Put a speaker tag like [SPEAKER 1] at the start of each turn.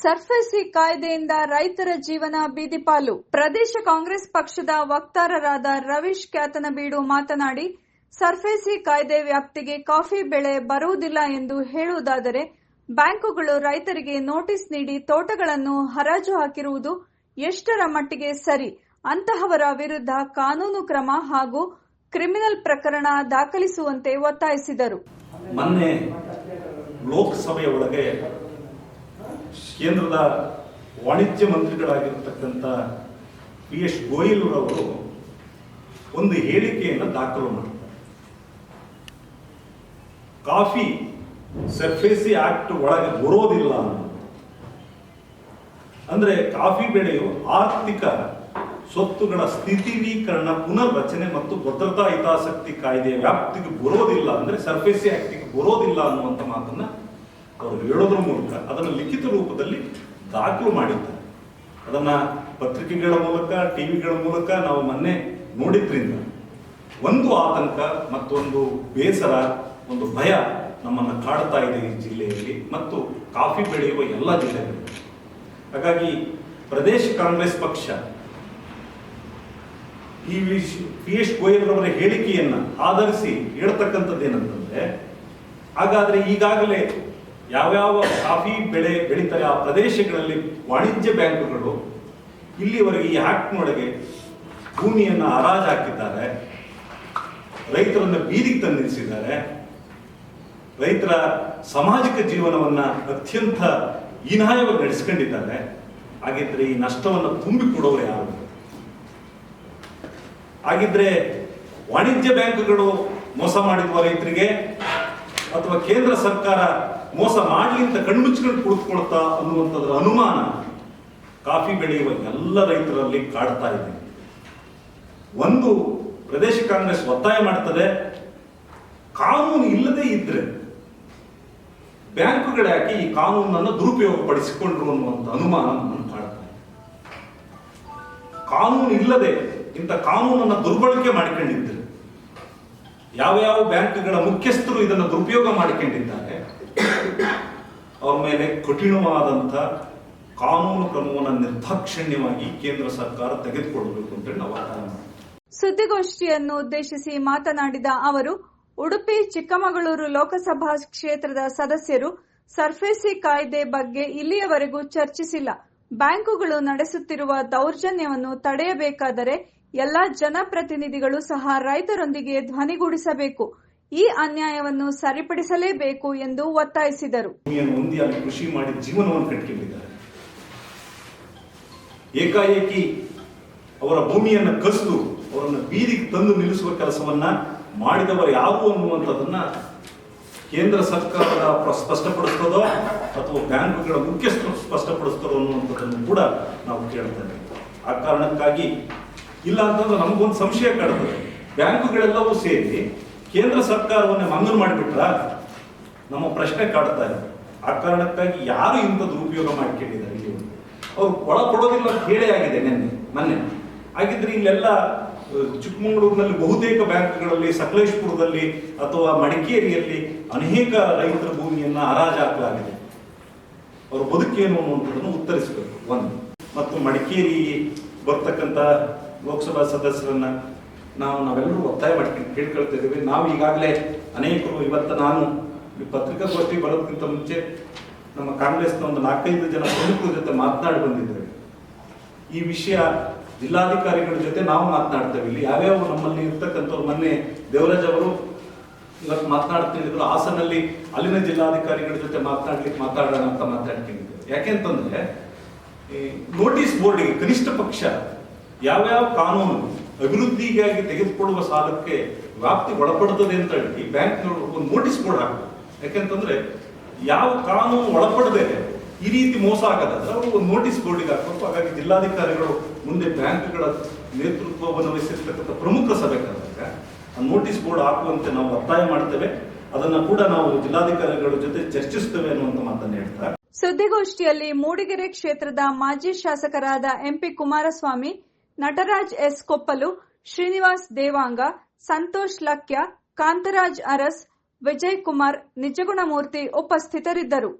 [SPEAKER 1] SARFAESI ಕಾಯ್ದೆಯಿಂದ ರೈತರ ಜೀವನ ಬೀದಿಪಾಲು. ಪ್ರದೇಶ ಕಾಂಗ್ರೆಸ್ ಪಕ್ಷದ ವಕ್ತಾರರಾದ ರವೀಶ್ ಕ್ಯಾತನಬೀಡು ಮಾತನಾಡಿ, ಸರ್ಫೇಸಿ ಕಾಯ್ದೆ ವ್ಯಾಪ್ತಿಗೆ ಕಾಫಿ ಬೆಳೆ ಬರುವುದಿಲ್ಲ ಎಂದು ಹೇಳುವುದಾದರೆ ಬ್ಯಾಂಕುಗಳು ರೈತರಿಗೆ ನೋಟಿಸ್ ನೀಡಿ ತೋಟಗಳನ್ನು ಹರಾಜು ಹಾಕಿರುವುದು ಎಷ್ಟರ ಮಟ್ಟಿಗೆ ಸರಿ? ಅಂತಹವರ ವಿರುದ್ಧ ಕಾನೂನು ಕ್ರಮ ಹಾಗೂ ಕ್ರಿಮಿನಲ್ ಪ್ರಕರಣ ದಾಖಲಿಸುವಂತೆ ಒತ್ತಾಯಿಸಿದರು.
[SPEAKER 2] ಮೊನ್ನೆ ಲೋಕಸಭೆಯ ಒಳಗೆ ಕೇಂದ್ರದ ವಾಣಿಜ್ಯ ಮಂತ್ರಿಗಳಾಗಿರತಕ್ಕಂಥ ಪಿಯೂಷ್ ಗೋಯಲ್ ಅವರು ಒಂದು ಹೇಳಿಕೆಯನ್ನು ದಾಖಲು ಮಾಡಿದ್ದಾರೆ. ಕಾಫಿ ಸರ್ಫೇಸಿ ಆಕ್ಟ್ ಒಳಗೆ ಬರೋದಿಲ್ಲ ಅಂದ್ರೆ ಕಾಫಿ ಬೆಳೆಯು ಆರ್ಥಿಕ ಸ್ವತ್ತುಗಳ ಸ್ಥಿತಿವೀಕರಣ ಪುನರ್ರಚನೆ ಮತ್ತು ಭದ್ರತಾ ಹಿತಾಸಕ್ತಿ ಕಾಯ್ದೆಯ ವ್ಯಾಪ್ತಿಗೆ ಬರೋದಿಲ್ಲ, ಅಂದ್ರೆ ಸರ್ಫೇಸಿ ಆಕ್ಟಿಗೆ ಬರೋದಿಲ್ಲ ಅನ್ನುವಂಥ ಮಾತನ್ನ ಅವರು ಹೇಳೋದ್ರ ಮೂಲಕ ಅದನ್ನು ಲಿಖಿತ ರೂಪದಲ್ಲಿ ದಾಖಲು ಮಾಡಿದ್ದಾರೆ. ಅದನ್ನ ಪತ್ರಿಕೆಗಳ ಮೂಲಕ, ಟಿವಿಗಳ ಮೂಲಕ ನಾವು ಮೊನ್ನೆ ನೋಡಿದ್ರಿಂದ ಒಂದು ಆತಂಕ ಮತ್ತೊಂದು ಬೇಸರ, ಒಂದು ಭಯ ನಮ್ಮನ್ನು ಕಾಡ್ತಾ ಇದೆ ಈ ಜಿಲ್ಲೆಯಲ್ಲಿ ಮತ್ತು ಕಾಫಿ ಬೆಳೆಯುವ ಎಲ್ಲ ಜಿಲ್ಲೆಗಳಲ್ಲಿ. ಹಾಗಾಗಿ ಪ್ರದೇಶ ಕಾಂಗ್ರೆಸ್ ಪಕ್ಷ ಈ ಪಿಯೂಷ್ ಗೋಯಲ್ ಅವರ ಹೇಳಿಕೆಯನ್ನ ಆಧರಿಸಿ ಹೇಳ್ತಕ್ಕಂಥದ್ದೇನಂತಂದ್ರೆ, ಹಾಗಾದ್ರೆ ಈಗಾಗಲೇ ಯಾವ್ಯಾವ ಕಾಫಿ ಬೆಳೆ ಬೆಳೀತಾರೆ ಆ ಪ್ರದೇಶಗಳಲ್ಲಿ ವಾಣಿಜ್ಯ ಬ್ಯಾಂಕುಗಳು ಇಲ್ಲಿವರೆಗೆ ಈ ಆಕ್ಟ್ನೊಳಗೆ ಭೂಮಿಯನ್ನು ಹರಾಜು ಹಾಕಿದ್ದಾರೆ, ರೈತರನ್ನ ಬೀದಿಗೆ ತಂದು ನಿಲ್ಲಿಸಿದ್ದಾರೆ, ರೈತರ ಸಾಮಾಜಿಕ ಜೀವನವನ್ನ ಅತ್ಯಂತ ಹೀನಾಯವಾಗಿ ನಡೆಸ್ಕೊಂಡಿದ್ದಾರೆ. ಹಾಗಿದ್ರೆ ಈ ನಷ್ಟವನ್ನು ತುಂಬಿಕೊಡೋರು ಯಾರು? ಹಾಗಿದ್ರೆ ವಾಣಿಜ್ಯ ಬ್ಯಾಂಕುಗಳು ಮೋಸ ಮಾಡಿದ್ವ ರೈತರಿಗೆ, ಅಥವಾ ಕೇಂದ್ರ ಸರ್ಕಾರ ಮೋಸ ಮಾಡಲಿ ಅಂತ ಕಣ್ಮುಚ್ಕೊಂಡು ಕುಳಿತುಕೊಳ್ತಾ ಅನ್ನುವಂಥದ್ರ ಅನುಮಾನ ಕಾಫಿ ಬೆಳೆಯುವ ಎಲ್ಲ ರೈತರಲ್ಲಿ ಕಾಡ್ತಾ ಇದೆ. ಒಂದು ಪ್ರದೇಶ ಕಾಂಗ್ರೆಸ್ ಒತ್ತಾಯ ಮಾಡ್ತದೆ, ಕಾನೂನು ಇಲ್ಲದೆ ಇದ್ರೆ ಬ್ಯಾಂಕುಗಳು ಯಾಕೆ ಈ ಕಾನೂನನ್ನು ದುರುಪಯೋಗ ಪಡಿಸಿಕೊಂಡ್ರು ಅನ್ನುವಂಥ ಅನುಮಾನ ನಮ್ಮನ್ನು ಕಾಡ್ತಾ ಇದೆ. ಕಾನೂನು ಇಲ್ಲದೆ ಇಂಥ ಕಾನೂನನ್ನು ದುರ್ಬಳಕೆ ಮಾಡಿಕೊಂಡಿದ್ದಾರೆ. ಯಾವ ಬ್ಯಾಂಕ್ಗಳ ಮುಖ್ಯಸ್ಥರು ಇದನ್ನು ದುರುಪಯೋಗ ಮಾಡಿಕೊಂಡಿದ್ದಾರೆ, ಅವ್ರ ಮೇಲೆ ಕಠಿಣವಾದಂಥ ಕಾನೂನು ಕ್ರಮವನ್ನು ನಿರ್ದಾಕ್ಷಿಣ್ಯವಾಗಿ ಕೇಂದ್ರ ಸರ್ಕಾರ ತೆಗೆದುಕೊಳ್ಳಬೇಕು ಅಂತ ನಾವು ಒತ್ತಾಯ ಮಾಡ್ತೀವಿ.
[SPEAKER 1] ಸುದ್ದಿಗೋಷ್ಠಿಯನ್ನು ಉದ್ದೇಶಿಸಿ ಮಾತನಾಡಿದ ಅವರು, ಉಡುಪಿ ಚಿಕ್ಕಮಗಳೂರು ಲೋಕಸಭಾ ಕ್ಷೇತ್ರದ ಸದಸ್ಯರು ಸರ್ಫೇಸಿ ಕಾಯ್ದೆ ಬಗ್ಗೆ ಇಲ್ಲಿಯವರೆಗೂ ಚರ್ಚಿಸಿಲ್ಲ. ಬ್ಯಾಂಕುಗಳು ನಡೆಸುತ್ತಿರುವ ದೌರ್ಜನ್ಯವನ್ನು ತಡೆಯಬೇಕಾದರೆ ಎಲ್ಲ ಜನಪ್ರತಿನಿಧಿಗಳು ಸಹ ರೈತರೊಂದಿಗೆ ಧ್ವನಿಗೂಡಿಸಬೇಕು. ಈ ಅನ್ಯಾಯವನ್ನು ಸರಿಪಡಿಸಲೇಬೇಕು ಎಂದು ಒತ್ತಾಯಿಸಿದರು.
[SPEAKER 2] ಕೃಷಿ ಮಾಡಿ ಜೀವನವನ್ನು ಕಟ್ಟಿಕೊಂಡಿದ್ದಾರೆ. ಏಕಾಏಕಿ ಅವರ ಭೂಮಿಯನ್ನು ಕಸಿದು ಅವರನ್ನು ಬೀದಿಗೆ ತಂದು ನಿಲ್ಲಿಸುವ ಕೆಲಸವನ್ನ ಮಾಡಿದವರು ಯಾರು ಅನ್ನುವಂಥದ್ದನ್ನ ಕೇಂದ್ರ ಸರ್ಕಾರದ ಸ್ಪಷ್ಟಪಡಿಸ್ತದೋ ಅಥವಾ ಬ್ಯಾಂಕುಗಳ ಮುಖ್ಯಸ್ಥರು ಸ್ಪಷ್ಟಪಡಿಸ್ತಾರೋ ಅನ್ನುವಂಥದ್ದನ್ನು ಕೂಡ ನಾವು ಕೇಳ್ತೇವೆ. ಆ ಕಾರಣಕ್ಕಾಗಿ ಇಲ್ಲ ಅಂತಂದ್ರೆ ನಮಗೊಂದು ಸಂಶಯ ಕಾಡ್ತದೆ, ಬ್ಯಾಂಕುಗಳೆಲ್ಲವೂ ಸೇರಿ ಕೇಂದ್ರ ಸರ್ಕಾರವನ್ನೇ ಮಂಗನ ಮಾಡಿಬಿಟ್ರ ನಮ್ಮ ಪ್ರಶ್ನೆ ಕಾಡ್ತಾ ಇದೆ. ಆ ಕಾರಣಕ್ಕಾಗಿ ಯಾರು ಇಂಥ ದುರುಪಯೋಗ ಮಾಡಿಕೊಂಡಿದ್ದಾರೆ, ಇಲ್ಲಿ ಅವರು ಒಳಪಡೋದಿಲ್ಲ ಅಂತ ಹೇಳೇ ಆಗಿದೆ ಮೊನ್ನೆ. ಹಾಗಿದ್ರೆ ಇಲ್ಲೆಲ್ಲ ಚಿಕ್ಕಮಗಳೂರಿನಲ್ಲಿ ಬಹುತೇಕ ಬ್ಯಾಂಕ್ಗಳಲ್ಲಿ, ಸಕಲೇಶ್ಪುರದಲ್ಲಿ ಅಥವಾ ಮಡಿಕೇರಿಯಲ್ಲಿ ಅನೇಕ ರೈತರ ಭೂಮಿಯನ್ನ ಹರಾಜು ಹಾಕಲಾಗಿದೆ. ಅವರ ಬದುಕೇನು ಅನ್ನುವಂಥದ್ದನ್ನು ಉತ್ತರಿಸಬೇಕು ಒಂದು. ಮತ್ತು ಮಡಿಕೇರಿ ಬರ್ತಕ್ಕಂಥ ಲೋಕಸಭಾ ಸದಸ್ಯರನ್ನ ನಾವೆಲ್ಲರೂ ಒತ್ತಾಯ ಮಾಡಿ ಕೇಳ್ಕೊಳ್ತಾ ಇದ್ದೀವಿ. ನಾವು ಈಗಾಗಲೇ ಅನೇಕರು, ಇವತ್ತು ನಾನು ಈ ಪತ್ರಿಕಾಗೋಷ್ಠಿ ಬರೋದಕ್ಕಿಂತ ಮುಂಚೆ ನಮ್ಮ ಕಾಂಗ್ರೆಸ್ನ ಒಂದು 4-5 ಜನ ಪ್ರಮುಖರ ಜೊತೆ ಮಾತನಾಡಿ ಬಂದಿದ್ದೇವೆ. ಈ ವಿಷಯ ಜಿಲ್ಲಾಧಿಕಾರಿಗಳ ಜೊತೆ ನಾವು ಮಾತನಾಡ್ತೇವೆ. ಇಲ್ಲಿ ಯಾವ್ಯಾವ ನಮ್ಮಲ್ಲಿ ಇರ್ತಕ್ಕಂಥವ್ರು, ಮೊನ್ನೆ ದೇವರಾಜ್ ಅವರು ಇವತ್ತು ಮಾತನಾಡ್ತಿದ್ರು, ಹಾಸನಲ್ಲಿ ಅಲ್ಲಿನ ಜಿಲ್ಲಾಧಿಕಾರಿಗಳ ಜೊತೆ ಮಾತಾಡೋಣ ಅಂತ ಮಾತಾಡ್ಕೊಂಡಿದ್ದೇವೆ. ಯಾಕೆಂತಂದ್ರೆ ನೋಟಿಸ್ ಬೋರ್ಡಿಗೆ ಕನಿಷ್ಠ ಪಕ್ಷ ಯಾವ್ಯಾವ ಕಾನೂನು ಅಭಿವೃದ್ಧಿಗಾಗಿ ತೆಗೆದುಕೊಳ್ಳುವ ಸಾಲಕ್ಕೆ ವ್ಯಾಪ್ತಿ ಒಳಪಡುತ್ತದೆ ಅಂತ ಹೇಳಿ ಬ್ಯಾಂಕ್ನವರು ಒಂದು ನೋಟಿಸ್ ಬೋರ್ಡ್ ಹಾಕಬೇಕು. ಯಾಕೆಂತಂದ್ರೆ ಯಾವ ಕಾನೂನು ಒಳಪಡದೆ ಈ ರೀತಿ ಮೋಸ ಆಗದಾದ್ರೆ ಅವರು ಒಂದು ನೋಟಿಸ್ ಬೋರ್ಡಿಗೆ ಹಾಕಬೇಕು. ಹಾಗಾಗಿ ಜಿಲ್ಲಾಧಿಕಾರಿಗಳು ಮುಂದೆ ಬ್ಯಾಂಕ್ಗಳ ನೇತೃತ್ವವನ್ನು ವಹಿಸಿರ್ತಕ್ಕಂಥ ಪ್ರಮುಖ ಸಭೆಗಳಾದಾಗ ಆ ನೋಟಿಸ್ ಬೋರ್ಡ್ ಹಾಕುವಂತೆ ನಾವು ಒತ್ತಾಯ ಮಾಡ್ತೇವೆ. ಅದನ್ನ ಕೂಡ ನಾವು ಜಿಲ್ಲಾಧಿಕಾರಿಗಳ ಜೊತೆ ಚರ್ಚಿಸ್ತೇವೆ ಅನ್ನುವಂತ ಮಾತನ್ನು ಹೇಳ್ತಾರೆ.
[SPEAKER 1] ಸುದ್ದಿಗೋಷ್ಠಿಯಲ್ಲಿ ಮೂಡಿಗೆರೆ ಕ್ಷೇತ್ರದ ಮಾಜಿ ಶಾಸಕರಾದ ಎಂಪಿ ಕುಮಾರಸ್ವಾಮಿ, ನಟರಾಜ್ ಎಸ್ ಕೊಪ್ಪಲು, ಶ್ರೀನಿವಾಸ್ ದೇವಾಂಗ, ಸಂತೋಷ್ ಲಕ್ಯ, ಕಾಂತರಾಜ್ ಅರಸ್, ವಿಜಯ್ ಕುಮಾರ್, ನಿಜಗುಣಮೂರ್ತಿ ಉಪಸ್ಥಿತರಿದ್ದರು.